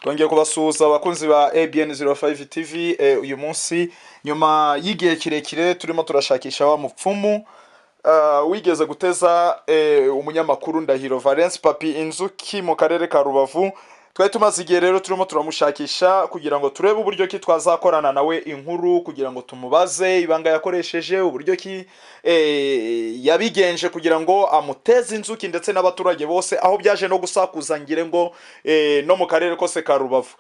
Twongeye kubasuhuza abakunzi ba ABN05 TV uyu munsi nyuma y'igihe kirekire turimo turashakisha Wamupfumu wigeze guteza umunyamakuru Ndahiro Valens Papy Inzuki mu karere ka Rubavu. Twari tumaze igihe rero turimo turamushakisha kugira ngo turebe uburyo ki twazakorana nawe inkuru kugira ngo tumubaze ibanga yakoresheje uburyo ki yabigenje kugira ngo amuteze inzuki ndetse n'abaturage bose aho byaje no gusakuza ngire ngo no mu karere kose ka Rubavu.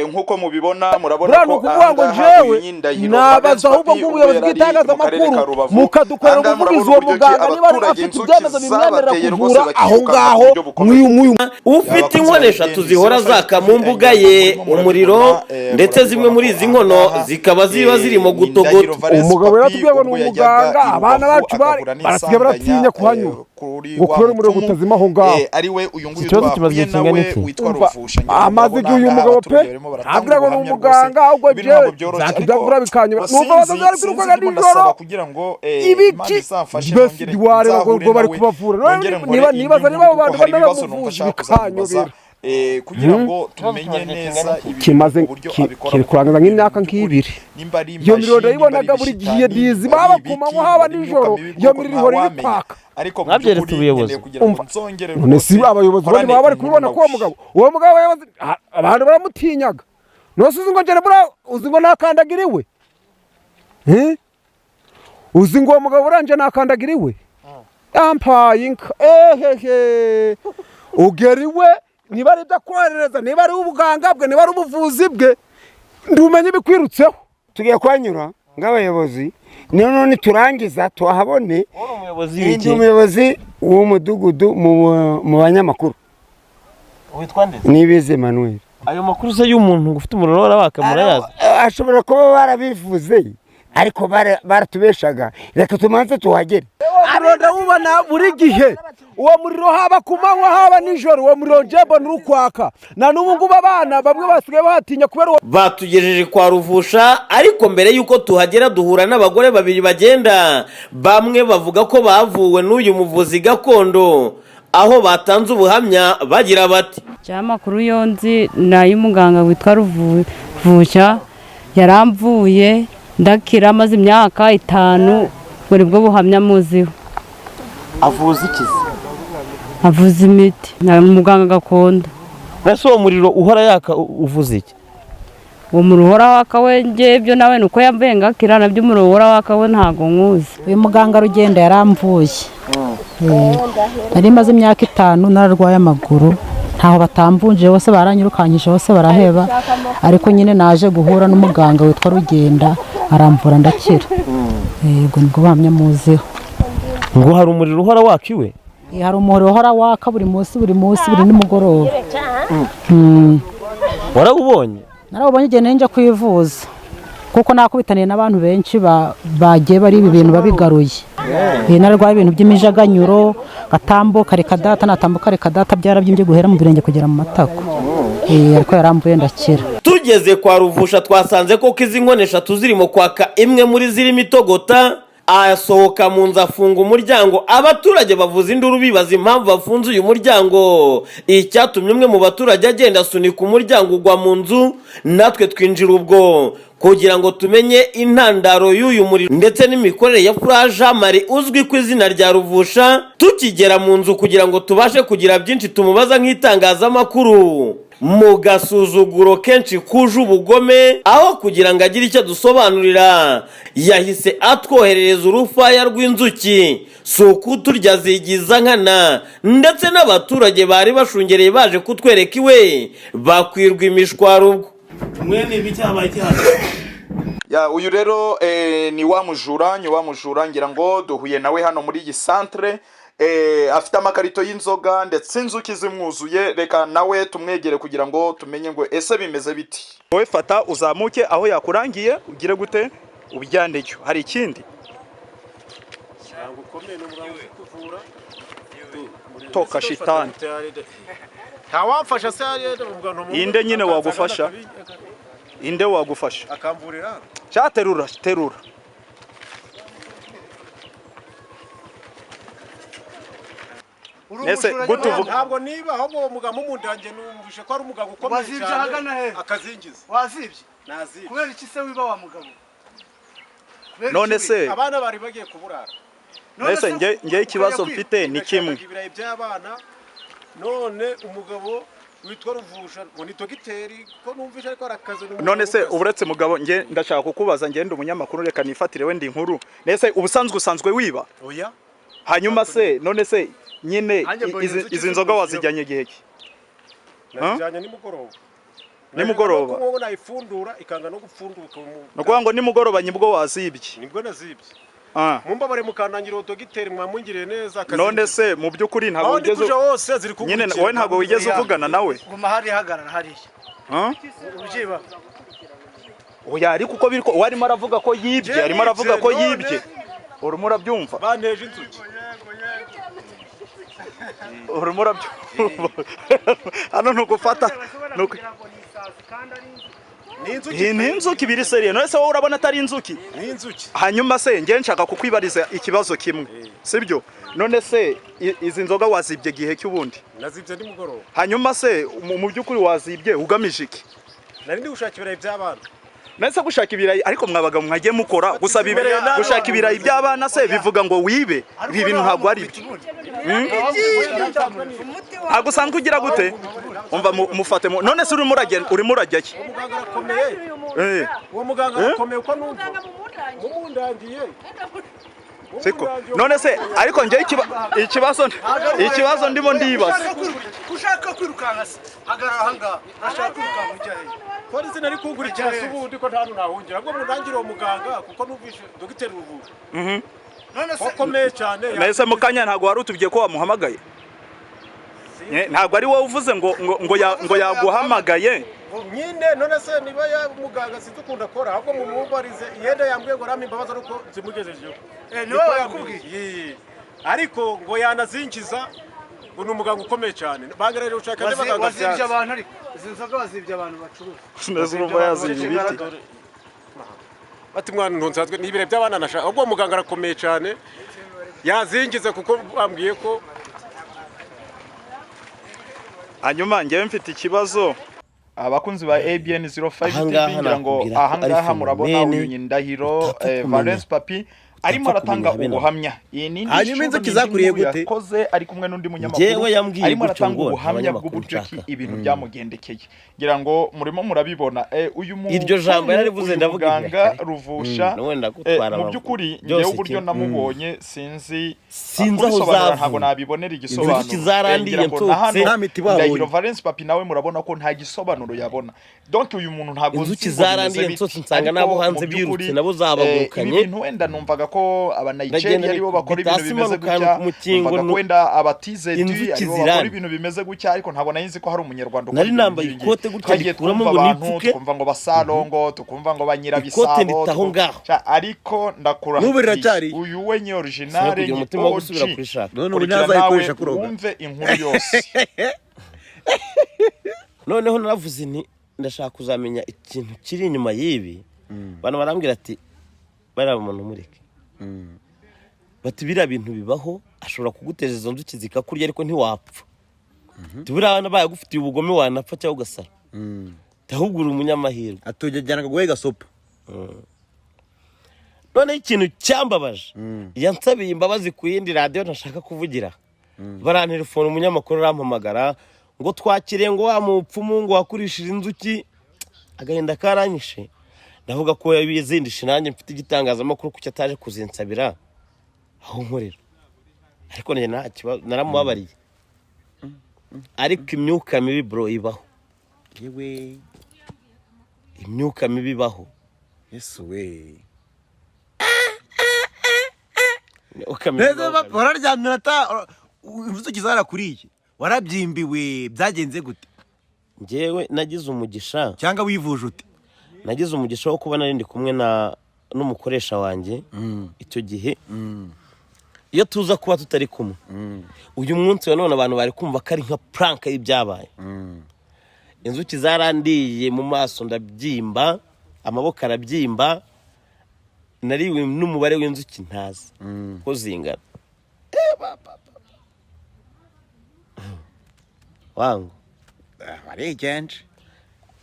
Nkuko mubibona murabona ko nabaza ahubwo nk'ubuyobozi bw'itangazamakuru mukadukorera umuvugizi wo muganga niba ari afite ibyemezo bimwemerera kuvura aho ngaho ufite inkonesha zihora zaka mu mbuga ye umuriro ndetse zimwe muri izi nkono zikaba ziba zirimo gutogota. Umugabo yaratubwiye ngo ni umuganga, abana bacu barasigaye baratinya kuhanyura ngo kubera umuriro gutazima aho ngaho. Ari we uyu nguyu twahuye nawe witwa Ruvusha amaze igihe uyu mugabo pe abwira ngo ni umuganga ahubwo jewe zakidavura bikanyura n'ubwo bazari kwirukaga nijoro kugira ngo ibiki bese diware ngo bari kubavura nibaza niba abo bantu banabamuvuza bikanyura kugira ngo tumenye neza kimaze kiri kurangiza nk'imyaka nk'ibiri. Iyo miriro ndayibonaga buri gihe dizi baba kumanywa haba nijoro, iyo miriro ihora iri kwaka. Ariko mwabyeretse ubuyobozi none si abayobozi baba bari kubibona ko uwo mugabo abantu baramutinyaga. Nose uzi ngo ngere bura uzi ngo nakandagiriwe uzi ngo uwo mugabo uranje nakandagiriwe yampaye inka ugeriwe niba ari dakwarereza niba ari ubuganga bwe niba ari ubuvuzi bwe ndumenye bikwirutseho. Tugiye kwanyura ng'abayobozi none turangiza tuhabone umuyobozi w'umudugudu mu banyamakuru witwa nde Nibize Emmanuel. Ayo makuru se y'umuntu ufite umuriro warabaka murayaza ashobora kuba barabivuze ariko baratubeshaga reka tumanze tuhagere. Aronda ubona buri gihe uwo muriro haba kumanywa haba nijoro uwo muriro njebo nukwaka na n'ubu ngubu abana bamwe basigaye bahatinya kubera batugejeje kwa Ruvusha. Ariko mbere yuko tuhagera duhura n'abagore babiri bagenda, bamwe bavuga ko bavuwe n'uyu muvuzi gakondo aho batanze ubuhamya bagira bati cyamakuru yonzi n'ay'umuganga witwa Ruvusha yaramvuye ndakira maze imyaka 5 buri bwo buhamya muziho. Avuza ikizi? Avuza imiti na muganga gakondo. Nase uwo muriro uhora yaka uvuza iki? Uwo muriro uhora waka wenje byo nawe nuko yambenga kira nabyo umuriro uhora waka we ntago nkuzi. Uyu muganga rugenda yaramvuye nari maze imyaka 5 nararwaye amaguru ntaho batambunje bose baranyirukanyije bose baraheba ariko nyine naje guhura n'umuganga witwa Rugenda aramvura ndakira. Yego nibwo bamya muziho ngo hari umuriro uhora wakiwe. Hari umuriro uhora waka buri munsi buri nimugoroba. Warabubonye? Narabubonye igihe nje kwivuza kuko nakubitaniye n'abantu benshi bagiye bari ibi bintu babigaruye. Nararwaye ibintu by'imijaganyuro gatambuka reka data natambuka reka data byarabyimbye guhera mu birenge kugera mu matako. Ariko yarambuye ndakira. Tugeze kwa Ruvusha twasanze ko izi nkonesha tuzirimo kwaka imwe muri zirimo itogota. Asohoka mu nzu afunga umuryango, abaturage bavuza induru bibaza impamvu bafunze uyu muryango. Icyatumye umwe mu baturage agenda asunika umuryango ugwa mu nzu, natwe twinjira ubwo kugira ngo tumenye intandaro y'uyu muriro ndetse n'imikorere ya Jean Marie uzwi ku izina rya Ruvusha. Tukigera mu nzu kugira ngo tubashe kugira byinshi tumubaza nk'itangazamakuru mu gasuzuguro kenshi kuje ubugome, aho kugira ngo agire icyo dusobanurira yahise atwoherereza urufaya rw'inzuki suku turya zigiza nkana, ndetse n'abaturage bari bashungereye baje kutwereka iwe bakwirwa imishwaro. Mwene ibi cyabaye cyane uyu rero ni wamujura ngira ngo duhuye nawe hano muri iyi centre. Afite amakarito y'inzoga ndetse inzuki zimwuzuye. Reka nawe tumwegere kugira ngo tumenye ngo ese bimeze biti. Wowe fata uzamuke aho yakurangiye ugire gute ubyandeyo. Hari ikindi toka shitani ntawamfasha se inde nyine wagufasha inde wagufasha akamburira cyaterura nese gutuvuga ntabwo niba ahubwo uwo mugabo mumundange numvishe ko ari umugabo ukomeye cyane akazingiza wazibye nazibye kubera iki se wiba wa mugabo none se abana bari bagiye kuburara nese nge ikibazo mfite ni kimwe ibirayi by'abana none umugabo witwa Ruvusha ngo ni dogiteri ko numvishe ariko arakaze none se uburetse mugabo nge ndashaka kukubaza ngende umunyamakuru reka nifatire wenda inkuru nese usanzwe wiba oya hanyuma se none se nyine izi nzoga wazijyanye gihe ki najyanye nimugoroba ko nayifundura ikanga no gupfunduka nukuvuga ngo nimugoroba nyibwo wazibye nibwo nazibye mumbabare mukandangiro dogiteri mwamungiriye neza akazi none se mu by'ukuri ntabwo wigeze nyine wowe ntabwo wigeze uvugana nawe guma hari hagarara hariya ubyiba oya ariko uko biriko warimo aravuga ko yibye arimo aravuga ko yibye urimo urabyumva banteje inzuki urimo urabyumva hano nugufata ni inzuki biri seriye none se wowe urabona atari inzuki ni inzuki hanyuma se nge nshaka kukwibariza ikibazo kimwe sibyo none se izi nzoga wazibye gihe cy'ubundi nazibye nimugoroba hanyuma se mu by'ukuri wazibye ugamije iki nari ndi gushaka ibirayi by'abana nese gushaka ibirayi ariko mwabaga mwagiye mukora gusaba gushaka ibirayi by'abana se bivuga ngo wibe ibi bintu ntabwo ari byo ntabwo usanzwe ugira gute umva mufate none se urimo urajya ki umuganga arakomeye uwo muganga arakomeye uko numva mumundangiye siko none se ariko nge ikibazo ndimo ndibaza ushaka kwirukanka se hagarara ahangaha urashaka kwirukanka ujya he polisi nari kungurikira ubundi ko nta hantu nahungira ahubwo mundangire uwo muganga kuko numvishe dogiteri Rubavu none se akomeye cyane nese mu kanya ntabwo wari utubwiye ko wamuhamagaye ntabwo ari wowe uvuze ngo yaguhamagaye nyine none se niba ya muganga sidukunda akora ahubwo mumubarize yenda yambwiye ngo rampa imbabazi ariko zimugejejeho niwe yakubwiye ariko ngo yanazinjiza ngo ni umuganga ukomeye cyane bangerere ushaka n'abaganga wazibye abantu ariko izi nzoga wazibye abantu bacuruza neza urumva yazibye ibiti bati mwana ntunzazwe n'ibire by'abana nashaka ahubwo muganga arakomeye cyane yazinjiza kuko bambwiye ko hanyuma ngewe mfite ikibazo abakunzi ba ABN 05 TV ngira ngo ahangaha murabona uyu Ndahiro Valens Papy arimo aratanga ubuhamya iyi ni hanyuma inzuki zakuriye gute Yakoze ari kumwe n'undi munyamakuru arimo aratanga ubuhamya bw'uburyo ki ibintu byamugendekeye ngira ngo murimo murabibona uyu muntu iryo jambo yarivuze ndavuga Ruvusha mu by'ukuri ngewe uburyo namubonye sinzi aho zavuye ntabwo nabibonera igisobanuro inzuki zarandiye mfutse Ndahiro Valens Papy nawe murabona ko nta gisobanuro yabona donc uyu muntu ntabwo inzuki zarandiye mfutse nsanga nabo hanze birutse nabo zabagurukanye ibintu wenda numvaga ko abanayiceria aribo bakora ibintu bimeze gutya numvaga wenda abatizedi aribo bakora ibintu bimeze gutya ariko ntabwo nayizi ko hari umunyarwanda nari nambaye ikote gutya gikuramo ngo nipfuke tukumva ngo basalongo tukumva ngo banyira bisabo ariko ndakurahiye uyu we ni original ni umutima wo gusubira kwishaka none ubu nazayikoresha kuroga wumve inkuru yose noneho naravuze nti ndashaka kuzamenya ikintu kiri inyuma y'ibi bana barambwira ati bari umuntu mureke bati bira bintu bibaho ashobora kuguteza izo nzuki zikakurya ariko ntiwapfa tubira abana bayagufitiye ubugome wanapfa cyangwa ugasara tahugura umunyamahirwe atujyana guhega sopa none ikintu cyambabaje yansabiye imbabazi ku yindi radio ntashaka kuvugira barantelefone umunyamakuru arampamagara ngo twakire ngo Wamupfumu ngo wakurishije inzuki agahinda karanyishe ndavuga ko yabizindishe nanjye mfite igitangazamakuru kucyo ataje kuzinsabira aho nkorera ariko nje nta kibazo naramubabariye ariko imyuka mibi bro ibaho yewe imyuka mibi ibaho Yesu we neza bararyamye inzuki zarakuriye warabyimbiwe byagenze gute njyewe nagize umugisha cyangwa wivuje ute nagize umugisha wo kuba narindi kumwe n'umukoresha wanjye icyo gihe iyo tuza kuba tutari kumwe uyu munsi wa none abantu bari kumva ko ari nka prank y'ibyabaye inzuki zarandiye mu maso ndabyimba amaboko arabyimba nariwe n'umubare w'inzuki ntazi ko zingana wangu warigenje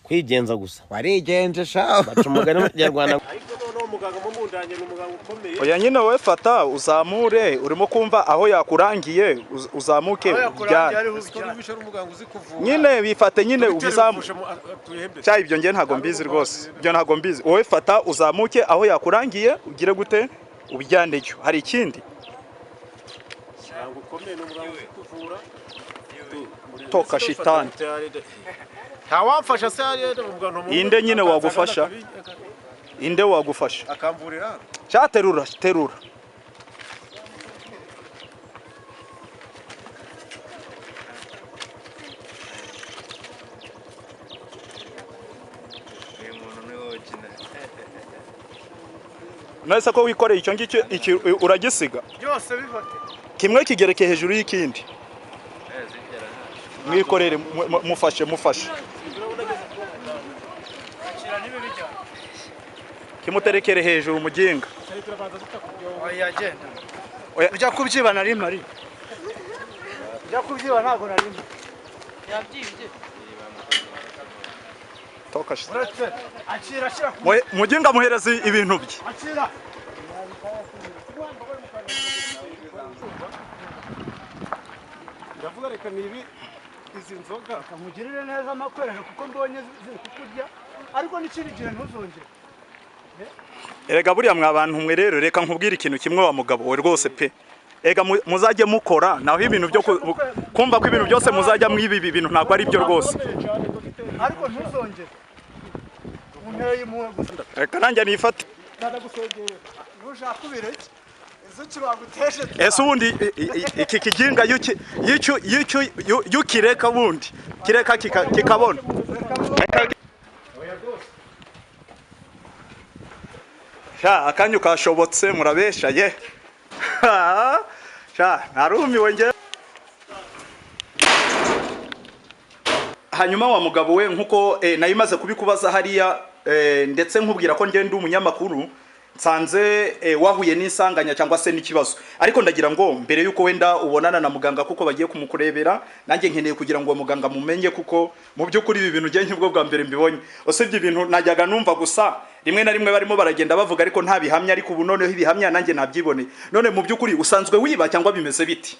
kwigenza gusa warigenje sha baca umugani mu kinyarwanda. ariko noneho umuganga mumundanye ni umuganga ukomeye. oya nyine wowe fata uzamure urimo kumva aho yakurangiye uzamuke ujyane nyine bifate nyine ubizamuke cya ibyo ngiye ntago mbizi rwose ibyo ntago mbizi wowe fata uzamuke aho yakurangiye ugire gute ubijyaneyo hari ikindi toka shitani ntawamfasha se umuganga inde nyine wagufasha inde wagufasha akamvurira cyaterura terura nese ko wikoreye icyo ngicyo uragisiga byose bifate kimwe kigereke hejuru y'ikindi mwikorere mufashe kimuterekere hejuru umuginga oya genda ujya kubyiba na rimwe ari ujya kubyiba ntago na rimwe yabyibye toka uretse akira muginga muhereze ibintu bye akira ndavuga reka nibi izi nzoga kamugirire neza amakwerere kuko mbonye ziri kukurya ariko n'ikindi gihe ntuzongere erega buriya mwa bantu mwe rero reka nkubwire ikintu kimwe wa mugabo we rwose pe ega muzajye mukora naho ibintu byo kumva ko ibintu byose muzajya mwibi bintu ntabwo ari byo rwose ariko ntuzongere unteye impuhwe gusa reka nanjye nifate ndagusengera nushaka kubireke Inzuki baguteshe ese ubundi iki kiginga yukireka bundi kireka kikabona sha akanyu kashobotse murabesha ye sha narumiwe nge hanyuma wa mugabo we nkuko nayimaze kubikubaza hariya ndetse nkubwira ko ngende umunyamakuru nsanze wahuye n'insanganya cyangwa se n'ikibazo ariko ndagira ngo mbere yuko wenda ubonana na muganga kuko bagiye kumukurebera nanjye nkeneye kugira ngo muganga mumenye kuko mu by'ukuri ibi bintu ngiye nkibwo bwa mbere mbibonye usibye ibintu najyaga numva gusa rimwe na rimwe barimo baragenda bavuga ariko nta bihamya ariko ubu noneho ibihamya nanjye nabyibone none mu by'ukuri usanzwe wiba cyangwa bimeze biti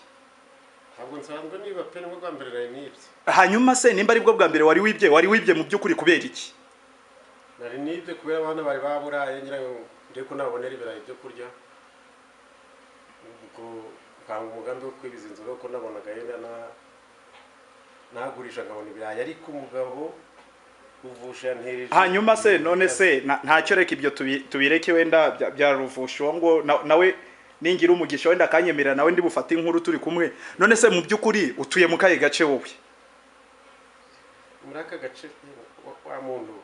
ntabwo nsanzwe niba pe nibwo bwa mbere nari nibye hanyuma se nimba aribwo bwa mbere wari wibye mu by'ukuri kubera iki nari nibye kubera abana bari baburaye nyirayo ndeko nabonera ibirayi byo kurya ubwo kanga umugambi wo kwibiza inzoga ko nabonaga yenda nagurisha ngabona ibirayi ariko umugabo uvusha ntereje hanyuma se none se ntacyo reka ibyo tubireke wenda bya ruvusho ngo nawe ningira umugisha wenda kanyemerera nawe ndi bufate inkuru turi kumwe none se mu by'ukuri utuye mu kaye gace wowe muri aka gace wa muntu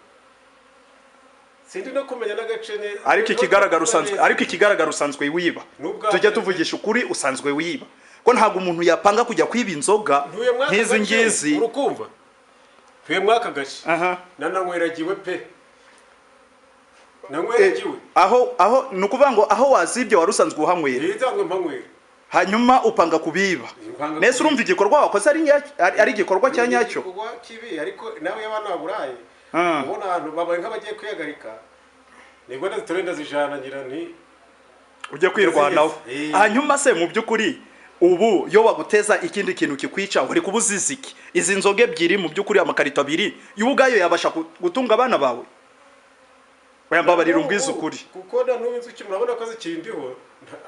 sindi no kumenya n'agace neza ariko ikigaragara usanzwe wiba tujya tuvugisha ukuri usanzwe wiba ko ntabwo umuntu yapanga kujya kwiba inzoga nk'izi ngizi urukumva tuye mwaka gace nananyweragiwe pe nanyweragiwe aho nukuvuga ngo aho wazibye wari usanzwe uhanywera yizangwe mpanywera hanyuma upanga kubiba nese urumva igikorwa wakoze ari igikorwa cya nyacyo kibi ariko nawe y'abana baburaye ubona abantu babaye nk'abagiye kwihagarika nibwo ndazitorenda zijana ngira nti ujye kwirwanaho hanyuma se mu by'ukuri ubu yo baguteza ikindi kintu kikwica uri kubuziza iki izi nzoga ebyiri mu by'ukuri amakarito abiri y'ubugayo yabasha gutunga abana bawe wayambabarira umbwiza ukuri kuko na n'ubu Inzuki murabona ko zikindiho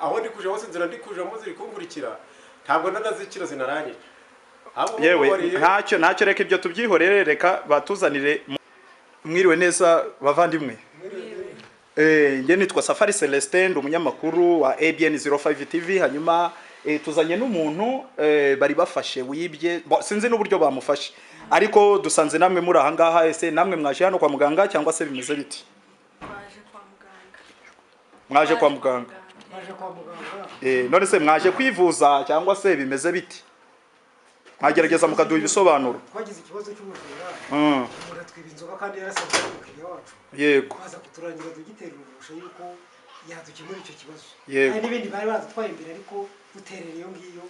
aho ndi kuje hose nzira ndi kuje mo ziri kungurikira ntabwo ndazikira zinaranye yewe ntacyo reka ibyo tubyihorere reka batuzanire mwiriwe neza bavandimwe nge nitwa Safari Celestin umunyamakuru wa ABN 05 TV hanyuma tuzanye n'umuntu bari bafashe wibye sinzi n'uburyo bamufashe ariko dusanze namwe muri aha ngaha ese namwe mwaje hano kwa muganga cyangwa se bimeze biti mwaje kwa muganga none se mwaje kwivuza cyangwa se bimeze biti mwagerageza mukaduha ibisobanuro twagize ikibazo cy'ubujura twiba inzoga kandi yarasabye umukiriya wacu yego baza kuturangira dugitera urusha yuko yadukemura icyo kibazo yego n'ibindi bari badutwaye imbere ariko duterera iyo ngiyo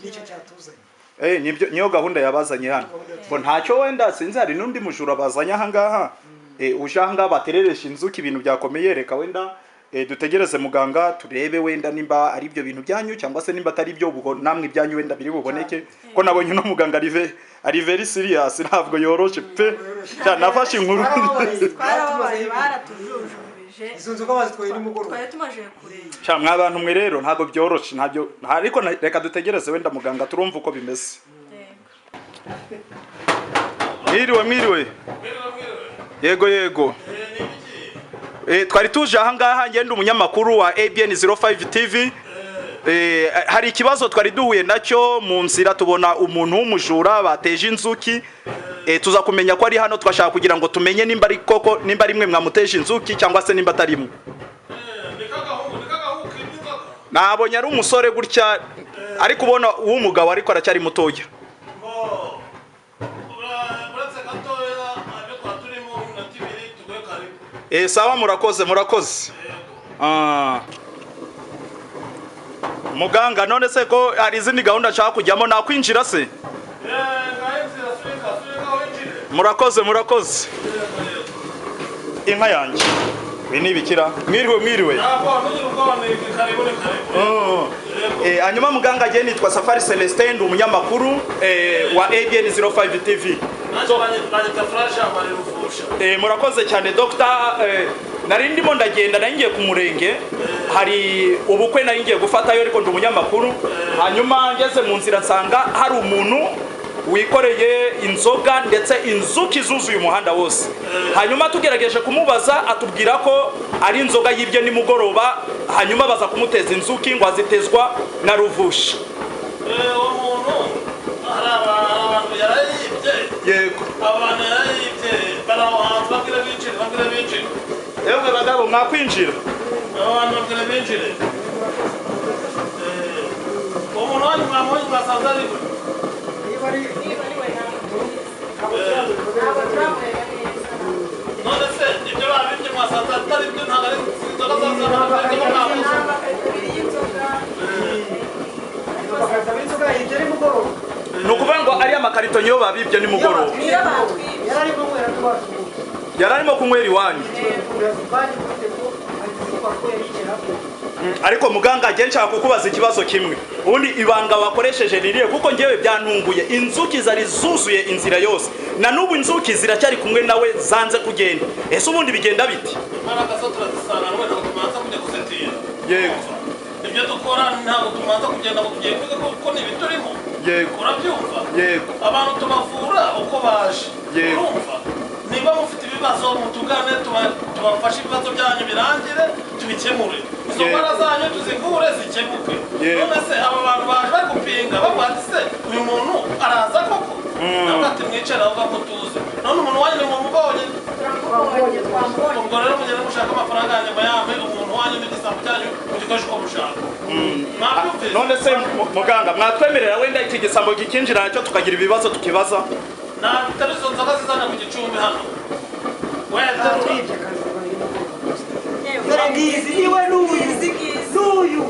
nicyo cyatuzanye nibyo niyo gahunda yabazanye hano bo ntacyo wenda sinzi hari n'undi mujura bazanye aha ngaha uje aha ngaha batereresha inzuki ibintu byakomeye reka wenda dutegereze muganga turebe wenda nimba ari ibyo bintu byanyu cyangwa se nimba atari ibyo ubwo namwe ibyanyu wenda biri buboneke ko nabonye no muganga ari very serious ntabwo yoroshe pe nafashe inkuru izo nzoga bazitwaye nimugoroba twari tumaje kureba cya mwabantu mwe rero ntabwo byoroshe ntabyo ariko reka dutegereze wenda muganga turumva uko bimeze mwiriwe yego twari tuje aha ngaha ngenda umunyamakuru wa ABN 05 TV hari ikibazo twari duhuye nacyo mu nzira tubona umuntu w'umujura bateje inzuki tuza kumenya ko ari hano twashaka kugira ngo tumenye nimba ari koko nimba rimwe mwamuteje inzuki cyangwa se nimba atarimwe nabonye ari umusore gutya ari kubona uw'umugabo ariko aracyari mutoya sawa murakoze muganga none se ko hari izindi gahunda nshaka kujyamo nakwinjira se murakoze inka yanjye n'ibikira mwiriwe hanyuma muganga agenda nitwa Safari Celestin umunyamakuru wa ABN 05 TV murakoze cyane Dr. nari ndimo ndagenda naringiye ku murenge hari ubukwe naringiye gufatayo ariko ndi umunyamakuru hanyuma ngeze mu nzira nsanga hari umuntu wikoreye inzoga ndetse inzuki zuzuye umuhanda wose hanyuma tugerageje kumubaza atubwira ko ari inzoga y'ibye nimugoroba hanyuma baza kumuteza inzuki ngo azitezwa na ruvushi abantu yarayibye yego abantu yarayibye barahanze bakira binjire yewe bagabo mwakwinjira abantu bakira binjire umuntu wari mwamonye basanze ari none se ibyo babibye mwasanze atari byo ntabwo ari inzoga ni ukuvuga ngo ari amakarito niyo babibye nimugoroba yari arimo kunywera iwanyu ariko muganga agenda nshaka kukubaza ikibazo kimwe ubundi ibanga wakoresheje ririye kuko ngewe byantunguye inzuki zari zuzuye inzira yose na n'ubu inzuki ziracyari kumwe nawe zanze kugenda ese ubundi bigenda biti yego ibyo dukora ntabwo tumanza kugenda ngo tugiye kwiga kuko ni ibiturimo yego urabyumva yego abantu tubavura uko baje yego urumva niba mufite ibibazo mutugane tubafashe ibibazo byanyu birangire tubikemure izo ndwara zanyu tuzivure zikemuke none se aba bantu baje bari gupinga bavuga se uyu muntu araza koko ntabwo ati mwicara avuga ko tuzi none umuntu wanyu ni mumubonye ubwo rero mugenda mushaka amafaranga yanyu bayame umuntu wanyu n'igisambu cyanyu mugikoresha uko mushaka none se muganga mwatwemerera wenda iki gisambo gikinjira nacyo tukagira ibibazo tukibaza ntabwo itari izo nzoga zizana ku gicumbi hano wenda ngizi iwe n'uyu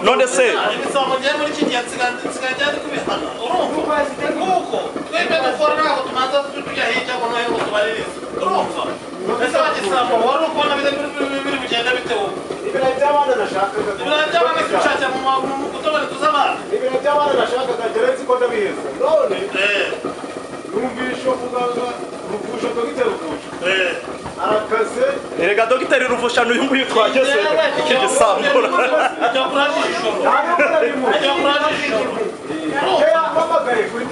none se ibisambo ngiye muri iki gihe nsigaye cyane kubihana urumva kuko twebwe dukora ntabwo tumanza tujya hirya ngo noneho tubaririze urumva ese bagisambo wari uri kubona biri bugenda bitewe ibirayi by'abana nashakaga ibirayi by'abana tubishakira mu gutobora tuz'abana ibirayi by'abana nashakaga geretse ko ndabihenze none numvisha muganga ruvusha dogiteri ruvusha arakaze erega dogiteri ruvusha n'uyu nguyu twageze iki gisambo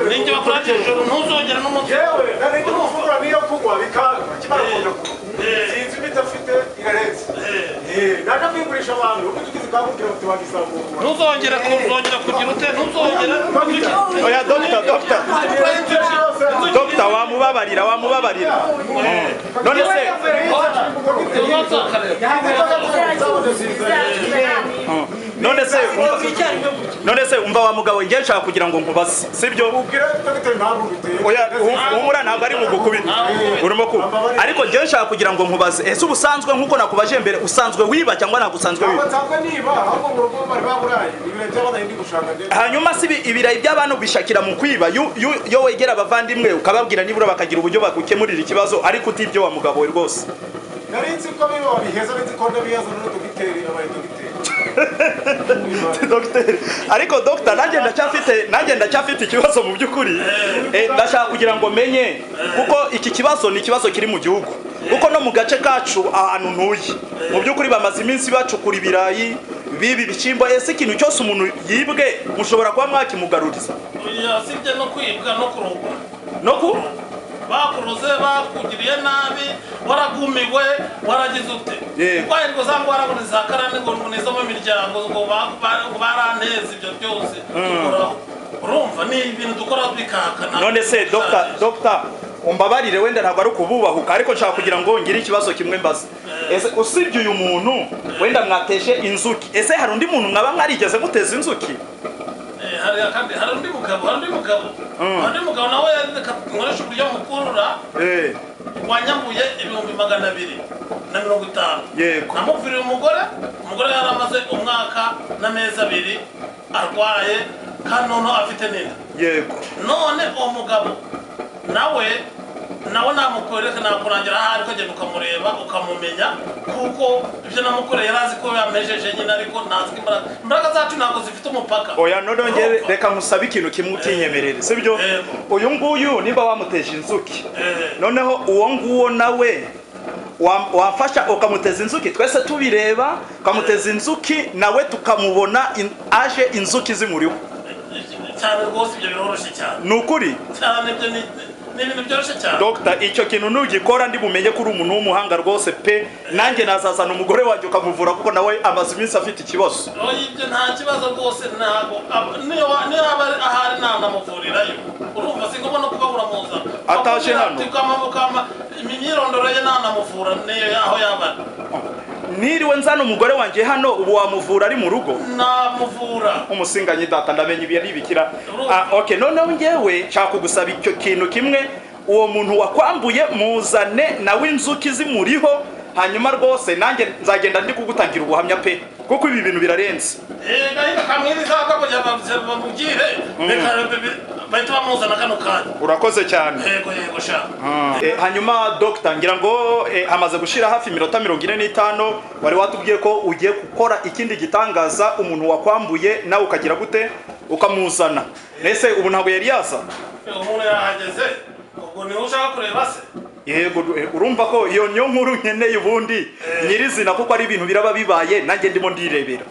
ninjye bakurajije ijoro ntuzongera n'umutwe yewe nari kuvura niyo kugwa bikanga kimara kujya sinzi imiti afite irarenze naje kwigurisha abantu uko tugize kakubwira bati wagisambo ntuzongera kugira ute ntuzongera oya dogita wamubabarira none se none se umva wa mugabo ngiye nshaka kugira ngo nkubaze sibyo oya umura ntabwo ari mugukubita urimo ku ariko ngiye nshaka kugira ngo nkubaze ese ubusanzwe nkuko nakubaje mbere usanzwe wiba cyangwa ntabwo usanzwe wiba hanyuma si ibirayi by'abantu bishakira mu kwiba yo wegera abavandimwe ukababwira nibura bakagira uburyo bagukemurira ikibazo ariko utibyo wa mugabo we rwose narinzi ko biba biheza nzi ko ndabiyaza no dogiteri abaye dogiteri ariko doctor nanjye ndacyafite ikibazo mu by'ukuri ndashaka kugira ngo menye kuko iki kibazo ni ikibazo kiri mu gihugu kuko no mu gace kacu ahantu ntuye mu by'ukuri bamaze iminsi bacukura ibirayi bibi bicimbo ese ikintu cyose umuntu yibwe mushobora kuba mwakimugaruriza sibye no kwibwa no kurogwa no bakuroze bakugiriye nabi waragumiwe waragize ute kuko ariko zangu waraboneza karane ngo nizo mu miryango ngo baranteza ibyo byose urumva ni ibintu dukora bikakana none se doctor umbabarire wenda ntabwo ari ukububahuka ariko nshaka kugira ngo ngire ikibazo kimwe mbaza ese usibye uyu muntu wenda mwateje inzuki ese hari undi muntu mwaba mwarigeze muteza inzuki hari undi mugabo nawe nkoresha uburyo mukurura wanyambuye 250 namupfiriye umugore yari amaze umwaka n'amezi 2 arwaye kandi noneho afite n'inda none uwo mugabo nawe namukorera nakurangira ahari ukagenda ukamureba ukamumenya kuko ibyo namukoreye yari azi ko yamejeje nyine ariko ntazi imbaraga zacu ntabwo zifite umupaka oya none reka nkusabe ikintu kimwe utinyemerere sibyo uyu nguyu niba wamuteje inzuki noneho uwo nguwo nawe wafasha ukamuteza inzuki twese tubireba ukamuteza inzuki nawe tukamubona aje inzuki zimuriho cyane rwose ibyo biroroshye cyane ni ukuri cyane ibyo ni ibintu byoroshye cyane Dr. icyo kintu nugikora ndi bumenye kuri umuntu w'umuhanga rwose pe nanjye nazazana umugore wanjye ukamuvura kuko nawe amaze iminsi afite ikibazo ibyo nta kibazo rwose ntabwo niyo haba ahari namuvurirayo urumva si ngombwa no kuba uramuza ataje hano imyirondoro ye nanamuvura niyo aho yaba niriwe nzana umugore wanjye hano ubu wamuvura ari mu rugo namuvura umusinganyi data ndamenye ibi ari bikira okay noneho ngewe nshaka kugusaba icyo kintu kimwe uwo muntu wakwambuye muzane nawe inzuki zimuriho hanyuma rwose nanjye nzagenda ndi kugutangira ubuhamya pe kuko ibi bintu birarenze urakoze cyane hanyuma Dr. ngira ngo hamaze gushira hafi iminota 45 wari watubwiye ko ugiye gukora ikindi gitangaza umuntu wakwambuye nawe ukagira gute ukamuzana nese ubu ntabwo yari yaza umuntu yahageze ubwo ni ushaka kureba se yego urumva ko iyo niyo nkuru nkeneye ubundi nyirizina kuko ari ibintu biraba bibaye nanjye ndimo ndirebera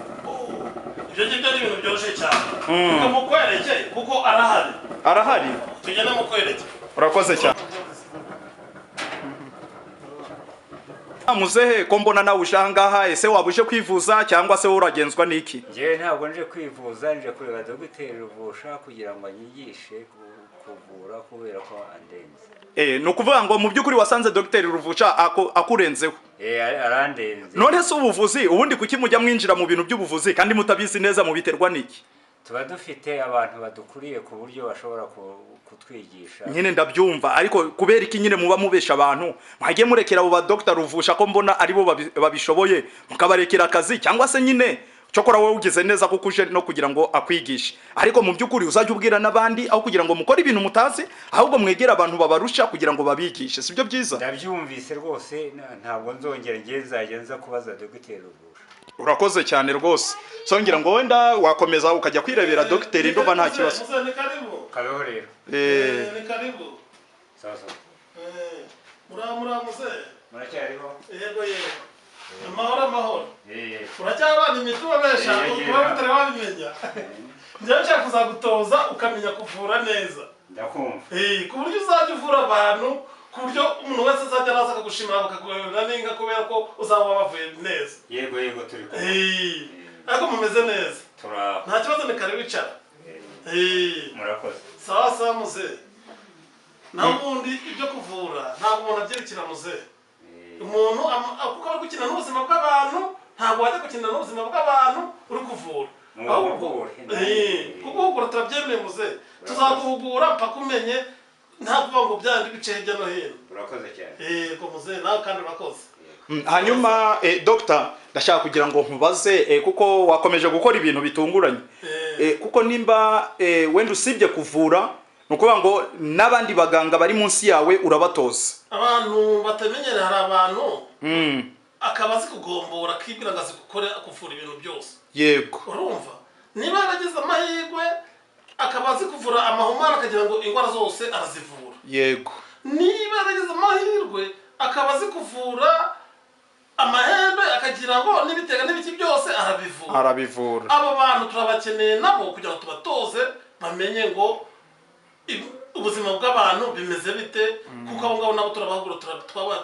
ibyo ngibyo ni ibintu byoroshye cyane mukwereke kuko arahari tugende mukwereke urakoze cyane muzehe ko mbona nawe uje ahangaha ese waba uje kwivuza cyangwa se uragenzwa n'iki njyewe ntabwo nje kwivuza nje kureba dogiteri Ruvusha kugira ngo anyigishe kuvura kubera ko andenze ni ukuvuga ngo mu by'ukuri wasanze dogiteri Ruvusha akurenzeho arandenze none se ubuvuzi ubundi kuki mujya mwinjira mu bintu by'ubuvuzi kandi mutabizi neza mu biterwa n'iki tuba dufite abantu badukuriye ku buryo bashobora kutwigisha nyine ndabyumva ariko kubera iki nyine muba mubesha abantu mwagiye murekera abo ba Dr. Ruvusha ko mbona aribo babishoboye mukabarekera akazi cyangwa se nyine cyokora wowe ugize neza kuko uje no kugira ngo akwigishe ariko mu by'ukuri uzajya ubwira n'abandi aho kugira ngo mukore ibintu mutazi ahubwo mwegera abantu babarusha kugira ngo babigishe sibyo byiza ndabyumvise rwose ntabwo nzongera ngenza kubaza Dr. Ruvusha urakoze cyane rwose ngira ngo wenda wakomeza ukajya kwirebera dogiteri ndumva nta kibazo kabeho rero ni karibu sasa muramuze muracyariho yego amahoro uracyabana imituba besha kuba mutare wabimenya njyewe nshaka kuzagutoza ukamenya kuvura neza ndakumva ku buryo uzajya uvura abantu ku buryo umuntu wese azajya araza akagushimira bakaguhera n'inka kubera ko uzaba wabavuye neza yego turi kumwe ariko mumeze neza turaba nta kibazo ni kare wicara murakoze sawa muze naho ubundi ibyo kuvura ntabwo umuntu abyerekera muze umuntu kuko ari gukina n'ubuzima bw'abantu ntabwo wajya gukina n'ubuzima bw'abantu uri kuvura kuguhugura turabyemeye muze tuzaguhugura mpaka umenye nta kuvuga ngo byandi bice hirya no hino. Urakoze cyane. Ko muze nawe kandi urakoze. Hanyuma Dr. ndashaka kugira ngo nkubaze kuko wakomeje gukora ibintu bitunguranye kuko nimba wenda usibye kuvura nukuvuga ngo n'abandi baganga bari munsi yawe urabatoza. Abantu batamenyera hari abantu akabazi kugombora kibwira ngazi gukora kuvura ibintu byose. Yego. Urumva niba yaragize amahirwe akabazi kuvura amahumana akagira ngo ingwara zose arazivura. Yego. Niba yaragize amahirwe akabazi kuvura amahembe akagira ngo n'ibitega n'ibiki byose arabivura. Abo bantu turabakeneye nabo kugira ngo tubatoze bamenye ngo ubuzima bw'abantu bimeze bite kuko abo ngabo nabo turabahugura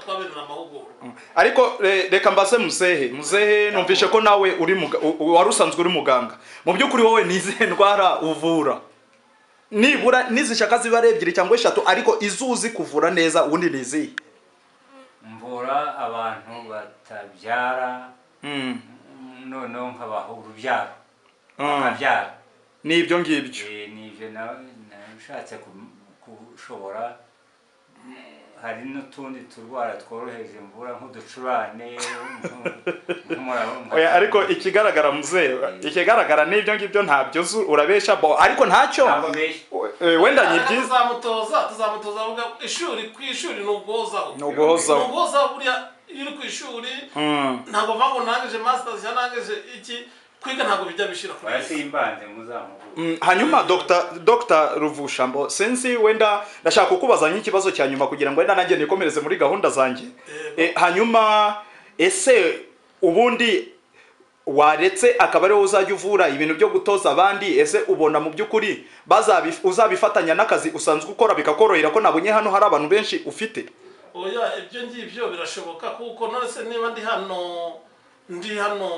twabenera amahuguro. Ariko reka mbaze muzehe numvishe ko nawe uri wari usanzwe uri muganga. Mu by'ukuri wowe nizihe ndwara uvura? Nibura nizishaka ziba ebyiri cyangwa eshatu ariko izuzi kuvura neza ubundi nizihe? Mvura abantu batabyara noneho nkabaha urubyaro bakabyara. Nibyo ngibyo. Nibyo nashatse kushobora. Hari n'utundi turwara tworoheje mvura nk'uducurane. Ariko ikigaragara ikigaragara n'ibyo ngibyo ntabyo urabesha ariko ntacyo wenda nyibyiza tuzamutoza vuga ishuri ku ishuri nugozaho buriya iri ku ishuri ntabwo vango nangije masters yanangije iki kwiga ntabwo bijya bishira kuri simbanze muzamuvuga. Hanyuma Dr. Ruvushambo sensi wenda ndashaka kukubaza nk'ikibazo cya nyuma kugira ngo wenda nanjye nikomereze muri gahunda zanjye. Hanyuma ese ubundi waretse akaba ariwe uzajya uvura ibintu byo gutoza abandi ese ubona mu by'ukuri uzabifatanya n'akazi usanzwe ukora bikakorohera ko nabonye hano hari abantu benshi ufite? Oya ibyo ngibyo birashoboka kuko none se niba ndi hano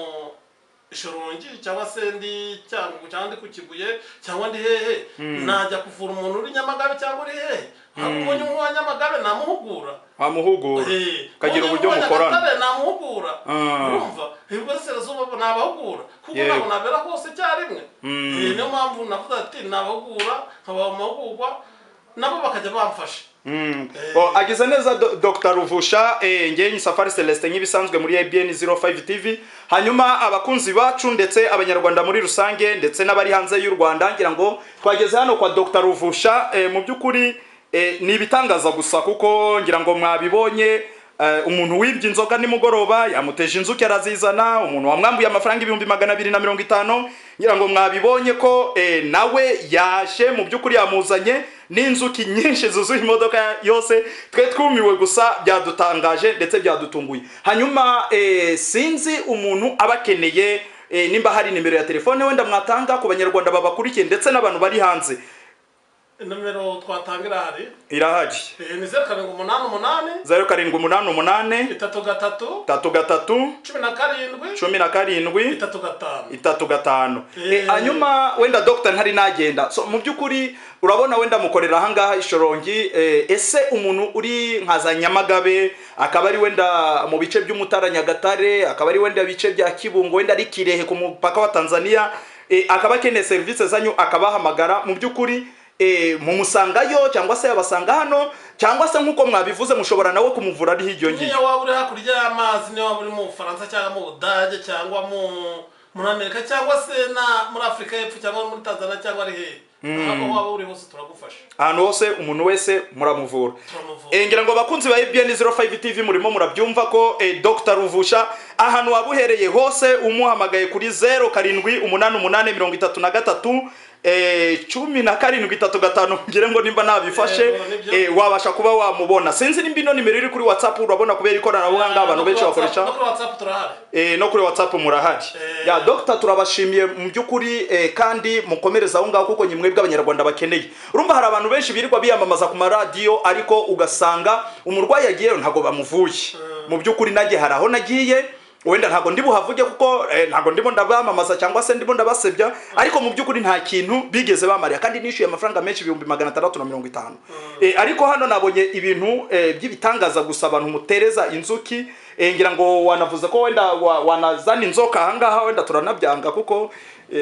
Shorongi cyangwa se ndi cyangwa ku Kibuye cyangwa ndi hehe najya kuvura umuntu uri Nyamagabe cyangwa uri hehe ubonye umwa Nyamagabe namuhugura kagira uburyo mukorana namuhugura urumva ibwo serezo nabahugura kuko nabo nabera hose cyarimwe niyo mpamvu navuga ati nabahugura nkaba mahugurwa nabo bakajya bamfasha. Agize neza Dr. Ruvusha ngenyi Safari Celestin nk'ibisanzwe muri IBN 05 TV. Hanyuma abakunzi bacu ndetse abanyarwanda muri rusange ndetse n'abari hanze y'u Rwanda ngira ngo twageze hano kwa Dr. Ruvusha mu by'ukuri ni ibitangaza gusa kuko ngira ngo mwabibonye umuntu wibye inzoga nimugoroba yamuteje inzuki arazizana umuntu wamwambuye amafaranga 250 ngira ngo mwabibonye ko nawe yaje mu by'ukuri yamuzanye n'inzuki nyinshi zuzuye imodoka yose twe twumiwe gusa byadutangaje ndetse byadutunguye. Hanyuma sinzi umuntu abakeneye nimba hari nimero ya telefone wenda mwatanga ku banyarwanda babakurikiye ndetse n'abantu bari hanze. Numero twatangira hari irahari ni 0788 0788 33 17 hanyuma wenda Dr. ntari nagenda so mu by'ukuri urabona wenda mukorera ahangaha Ishorongi ese umuntu uri nkaza Nyamagabe akaba ari wenda mu bice by'Umutara Nyagatare akaba ari wenda bice bya Kibungo wenda ari Kirehe ku mupaka wa Tanzania akaba keneye service zanyu akabahamagara mu by'ukuri mumusangayo cyangwa se abasanga hano cyangwa se nkuko mwabivuze mushobora nawe kumuvura ari hiryo ngiye. Niyo waba uri hakurya y'amazi niyo waba uri mu Faransa cyangwa mu Budage cyangwa muri Amerika cyangwa se muri Afrika y'Epfo cyangwa muri Tanzania cyangwa ari hehe aho waba uri hose turagufasha. Ahantu hose umuntu wese muramuvura. Ngira ngo bakunzi ba IBN 05 TV murimo murabyumva ko Dr. Ruvusha ahantu wabuhereye hose umuhamagaye kuri 078833 17 ngire ngo nimba nabifashe wabasha kuba wamubona. Sinzi nimba ino nimero iri kuri WhatsApp urabona kubera ikoranabuhanga abantu benshi bakoresha. No kuri WhatsApp turahari. No kuri WhatsApp murahari. Ya Dr. turabashimiye mu by'ukuri kandi mukomereza aho ngaho kuko nyimwe bw'abanyarwanda bakeneye. Urumva hari abantu benshi birirwa biyamamaza ku radio ariko ugasanga umurwayi yagiye ntago bamuvuye. Mu by'ukuri nagiye haraho nagiye wenda ntago ndi buhavuge kuko ntago ndimo ndabamamaza cyangwa se ndimo ndabasebya ariko mu by'ukuri nta kintu bigeze bamariya kandi nishyuye amafaranga menshi 650. Ariko hano nabonye ibintu by'ibitangaza gusa abantu mutereza inzuki ngira ngo wanavuze ko wenda wanazana inzoka ahangaha wenda turanabyanga kuko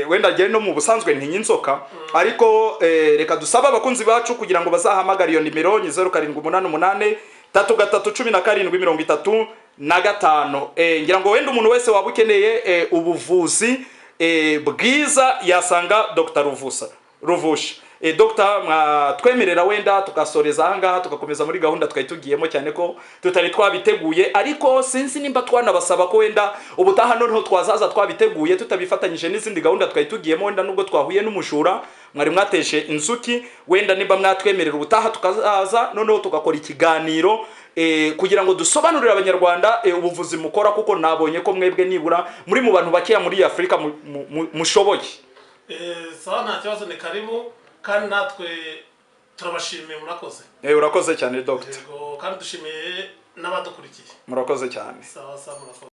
wenda giye no mu busanzwe ntinyi inzoka ariko reka dusaba abakunzi bacu kugira ngo bazahamagara iyo nimero 0788 331735 ngira ngo wenda umuntu wese wabukeneye ubuvuzi bwiza yasanga Dr. Ruvusha Dr. Twemerera wenda tugasoreza ahangaha tugakomeza muri gahunda twayitugiyemo cyane ko tutari twabiteguye ariko sinzi nimba twanabasaba ko wenda ubutaha noneho twazaza twabiteguye tutabifatanyije n'izindi gahunda twayitugiyemo wenda nubwo twahuye n'umushura mwari mwateje Inzuki wenda nimba mwatwemerera ubutaha tukazaza noneho tugakora ikiganiro kugira ngo dusobanurire abanyarwanda ubuvuzi mukora kuko nabonye ko mwebwe nibura muri mu bantu bakeya muri Afrika mushoboye sawa nta kibazo ni karibu kandi natwe turabashimiye murakoze urakoze cyane Dr. kandi dushimiye n'abadukurikiye murakoze cyane sawa murakoze